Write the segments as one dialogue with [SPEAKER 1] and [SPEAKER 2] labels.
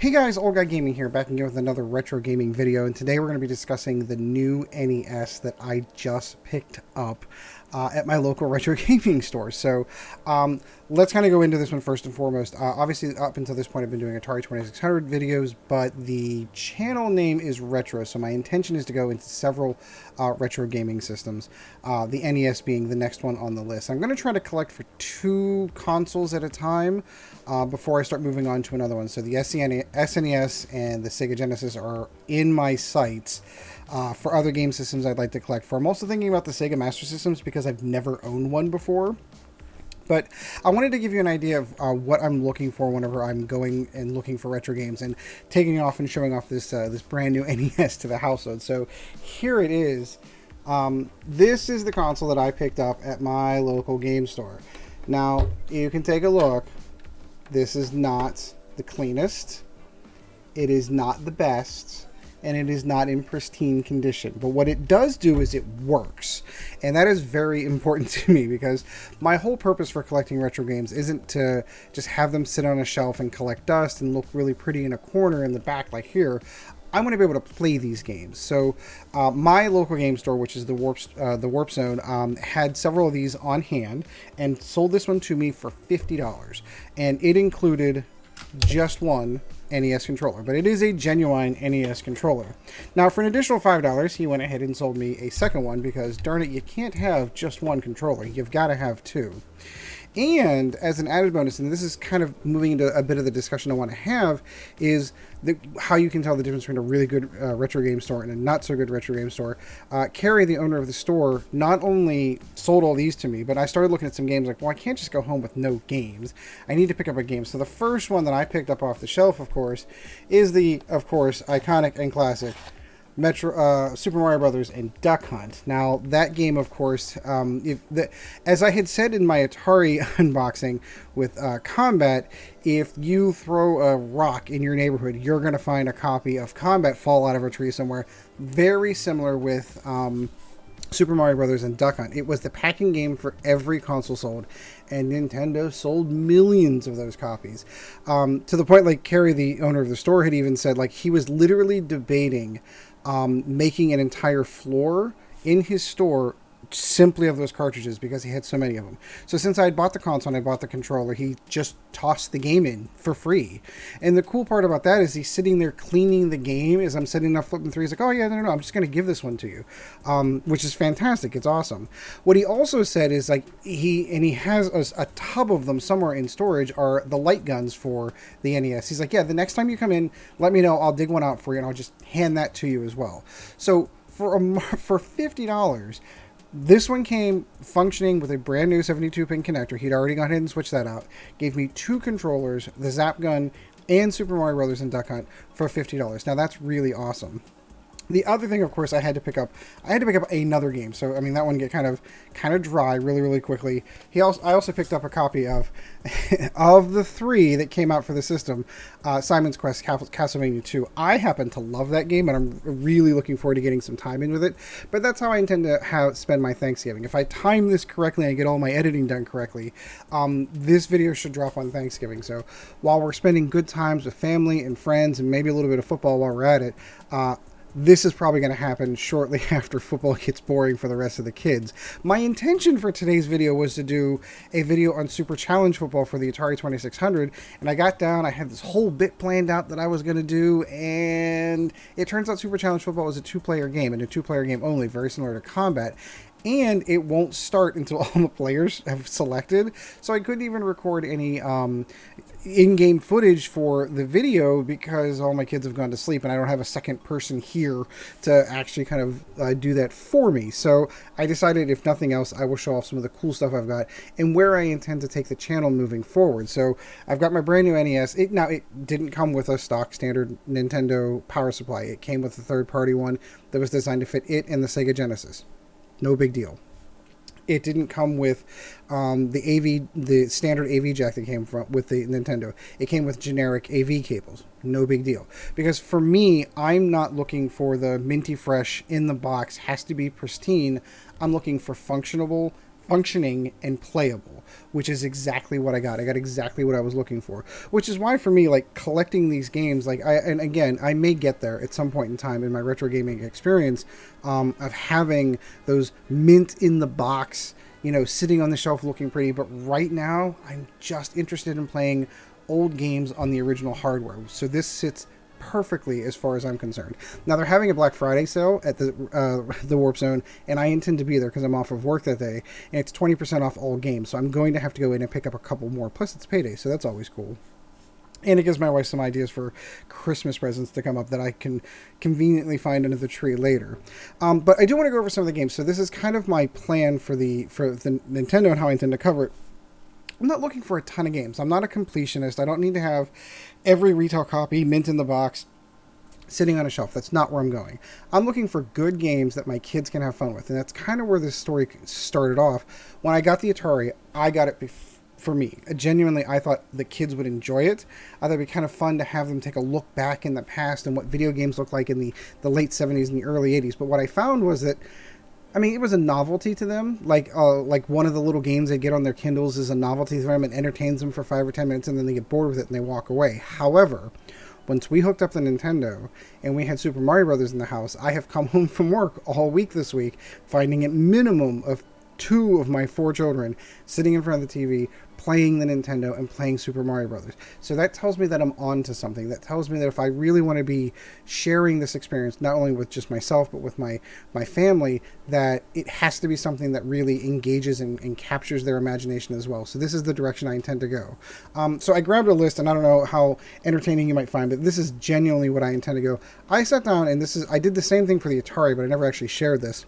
[SPEAKER 1] Hey guys, Old Guy Gaming here, back again with another retro gaming video, and today we're going to be discussing the new NES that I just picked up at my local retro gaming store. So let's kind of go into this one first and foremost. Obviously, up until this point, I've been doing Atari 2600 videos, but the channel name is Retro, so my intention is to go into several retro gaming systems, the NES being the next one on the list. I'm going to try to collect for two consoles at a time before I start moving on to another one. So the SNES and the Sega Genesis are in my sights. For other game systems I'd like to collect for. I'm also thinking about the Sega Master Systems because I've never owned one before. But I wanted to give you an idea of what I'm looking for whenever I'm going and looking for retro games and taking off and showing off this brand new NES to the household. So here it is. This is the console that I picked up at my local game store. Now, you can take a look. This is not the cleanest. It is not the best. And it is not in pristine condition. But what it does do is it works. And that is very important to me because my whole purpose for collecting retro games isn't to just have them sit on a shelf and collect dust and look really pretty in a corner in the back like here. I want to be able to play these games. So my local game store, which is the Warp Zone, had several of these on hand and sold this one to me for $50. And it included just one NES controller, but it is a genuine NES controller. Now, for an additional $5, he went ahead and sold me a second one because, darn it, you can't have just one controller. You've got to have two. And as an added bonus, and this is kind of moving into a bit of the discussion I want to have, is how you can tell the difference between a really good retro game store and a not so good retro game store. Carrie, the owner of the store, not only sold all these to me, but I started looking at some games like, well, I can't just go home with no games. I need to pick up a game. So the first one that I picked up off the shelf, of course, is the, of course, iconic and classic Super Mario Brothers and Duck Hunt. Now, that game, of course, as I had said in my Atari unboxing with Combat, if you throw a rock in your neighborhood, you're going to find a copy of Combat fall out of a tree somewhere. Very similar with Super Mario Brothers and Duck Hunt. It was the packing game for every console sold, and Nintendo sold millions of those copies. To the point, like, Carrie, the owner of the store, had even said, like, he was literally debating making an entire floor in his store simply of those cartridges because he had so many of them. So since I had bought the console and I bought the controller, he just tossed the game in for free. And the cool part about that is he's sitting there cleaning the game as I'm sitting there flipping through. He's like, oh yeah, no, I'm just going to give this one to you, which is fantastic. It's awesome. What he also said is, like, he has a tub of them somewhere in storage are the light guns for the NES. He's like, yeah, the next time you come in, let me know. I'll dig one out for you and I'll just hand that to you as well. So for $50, this one came functioning with a brand new 72-pin connector. He'd already gone ahead and switched that out. Gave me two controllers, the Zap Gun and Super Mario Brothers and Duck Hunt for $50. Now that's really awesome. The other thing, of course, I had to pick up another game. So, I mean, that one get kind of dry really, really quickly. I also picked up a copy of of the three that came out for the system, Simon's Quest Castlevania 2. I happen to love that game, and I'm really looking forward to getting some time in with it. But that's how I intend to spend my Thanksgiving. If I time this correctly and I get all my editing done correctly, this video should drop on Thanksgiving. So, while we're spending good times with family and friends and maybe a little bit of football while we're at it, this is probably going to happen shortly after football gets boring for the rest of the kids. My intention for today's video was to do a video on Super Challenge Football for the Atari 2600, and I got down, I had this whole bit planned out that I was going to do, and it turns out Super Challenge Football is a two-player game, and a two-player game only, very similar to Combat. And it won't start until all the players have selected. So I couldn't even record any in-game footage for the video because all my kids have gone to sleep and I don't have a second person here to actually kind of do that for me. So I decided, if nothing else, I will show off some of the cool stuff I've got and where I intend to take the channel moving forward. So I've got my brand new NES. Now, it didn't come with a stock standard Nintendo power supply. It came with a third-party one that was designed to fit it and the Sega Genesis. No big deal. It didn't come with the standard AV jack that came with the Nintendo. It came with generic AV cables. No big deal. Because for me, I'm not looking for the minty fresh in the box, has to be pristine. I'm looking for functional functioning and playable, which is exactly what I got. I got exactly what I was looking for, which is why for me, like, collecting these games, like, and again, I may get there at some point in time in my retro gaming experience, of having those mint in the box, sitting on the shelf looking pretty. But right now, I'm just interested in playing old games on the original hardware. So this sits perfectly as far as I'm concerned. Now they're having a Black Friday sale at the Warp Zone, and I intend to be there because I'm off of work that day, and it's 20% off all games. So I'm going to have to go in and pick up a couple more. Plus it's payday, so that's always cool. And it gives my wife some ideas for Christmas presents to come up that I can conveniently find under the tree later. But I do want to go over some of the games. So this is kind of my plan for the Nintendo and how I intend to cover it. I'm not looking for a ton of games. I'm not a completionist. I don't need to have every retail copy, mint in the box, sitting on a shelf. That's not where I'm going. I'm looking for good games that my kids can have fun with. And that's kind of where this story started off. When I got the Atari, I got it for me. Genuinely, I thought the kids would enjoy it. I thought it'd be kind of fun to have them take a look back in the past and what video games looked like in the late 70s and the early 80s. But what I found was that, I mean, it was a novelty to them. Like one of the little games they get on their Kindles is a novelty to them and entertains them for 5 or 10 minutes, and then they get bored with it and they walk away. However, once we hooked up the Nintendo and we had Super Mario Brothers in the house, I have come home from work all week this week, finding a minimum of 2 of my 4 children sitting in front of the TV, playing the Nintendo and playing Super Mario Brothers. So that tells me that I'm on to something. That tells me that if I really want to be sharing this experience, not only with just myself, but with my family, that it has to be something that really engages and captures their imagination as well. So this is the direction I intend to go. So I grabbed a list, and I don't know how entertaining you might find, but this is genuinely what I intend to go. I sat down, and I did the same thing for the Atari, but I never actually shared this.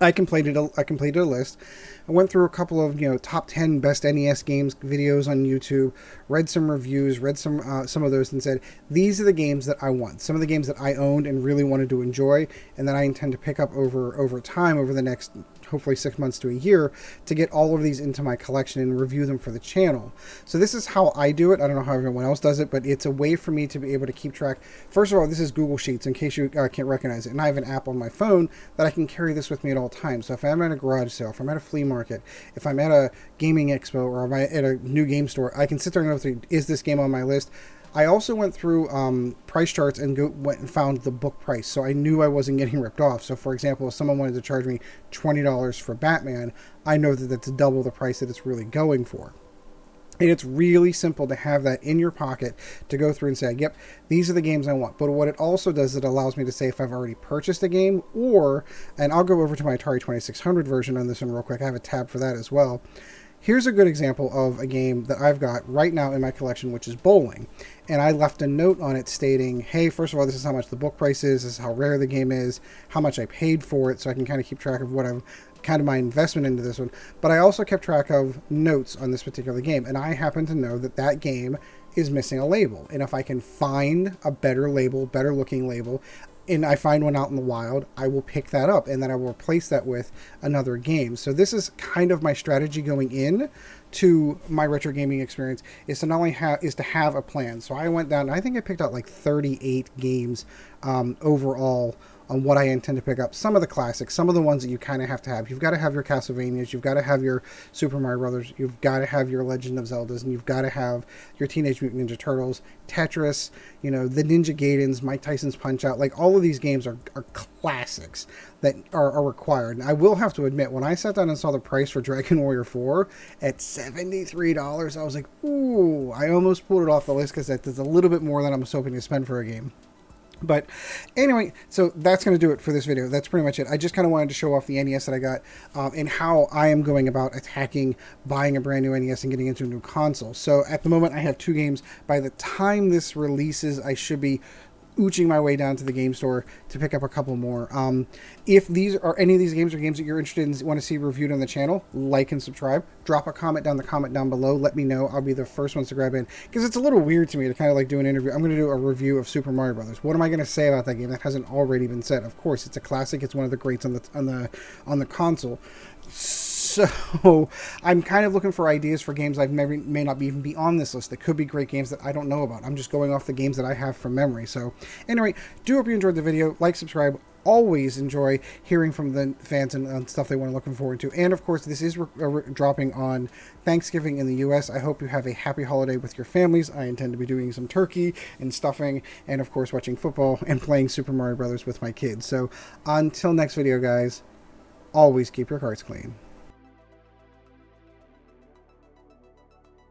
[SPEAKER 1] I completed a list. I went through a couple of top 10 best NES games videos on YouTube, read some reviews, read some of those, and said these are the games that I want. Some of the games that I owned and really wanted to enjoy, and that I intend to pick up over time over the next hopefully 6 months to a year to get all of these into my collection and review them for the channel. So this is how I do it. I don't know how everyone else does it, but it's a way for me to be able to keep track. First of all, this is Google Sheets in case you can't recognize it, and I have an app on my phone that I can carry this with me at all times. So if I'm at a garage sale, if I'm at a flea market, if I'm at a gaming expo, or I'm at a new game store, I can sit there and go, is this game on my list? I also went through price charts and went and found the book price, so I knew I wasn't getting ripped off. So, for example, if someone wanted to charge me $20 for Batman, I know that that's double the price that it's really going for. And it's really simple to have that in your pocket to go through and say, yep, these are the games I want. But what it also does, it allows me to say if I've already purchased a game, and I'll go over to my Atari 2600 version on this one real quick. I have a tab for that as well. Here's a good example of a game that I've got right now in my collection, which is bowling. And I left a note on it stating, hey, first of all, this is how much the book price is, this is how rare the game is, how much I paid for it, so I can kind of keep track of what I've kind of my investment into this one. But I also kept track of notes on this particular game, and I happen to know that that game is missing a label. And if I can find a better label, better looking label, and I find one out in the wild, I will pick that up, and then I will replace that with another game. So this is kind of my strategy going in to my retro gaming experience, is to not only have a plan. So I went down, I think I picked out like 38 games overall on what I intend to pick up. Some of the classics, some of the ones that you kind of have to have. You've got to have your Castlevanias, you've got to have your Super Mario Brothers, you've got to have your Legend of Zeldas, and you've got to have your Teenage Mutant Ninja Turtles, Tetris, the Ninja Gaidens, Mike Tyson's Punch-Out. Like, all of these games are classics that are required. And I will have to admit, when I sat down and saw the price for Dragon Warrior 4 at $73, I was like, ooh, I almost pulled it off the list because that is a little bit more than I was hoping to spend for a game. But anyway, so that's going to do it for this video. That's pretty much it. I just kind of wanted to show off the NES that I got and how I am going about attacking buying a brand new NES and getting into a new console. So at the moment, I have 2 games. By the time this releases, I should be ooching my way down to the game store to pick up a couple more. If these are any of these games or games that you're interested in, want to see reviewed on the channel, like and subscribe. Drop a comment down below. Let me know. I'll be the first ones to grab in, because it's a little weird to me to kind of like do an interview. I'm going to do a review of Super Mario Brothers. What am I going to say about that game that hasn't already been said? Of course, it's a classic. It's one of the greats on the console. So I'm kind of looking for ideas for games I may not even be on this list that could be great games that I don't know about. I'm just going off the games that I have from memory. So anyway, do hope you enjoyed the video. Like, subscribe, always enjoy hearing from the fans and stuff they want to looking forward to. And of course, this is dropping on Thanksgiving in the U.S. I hope you have a happy holiday with your families. I intend to be doing some turkey and stuffing, and of course, watching football and playing Super Mario Brothers with my kids. So until next video, guys, always keep your cards clean.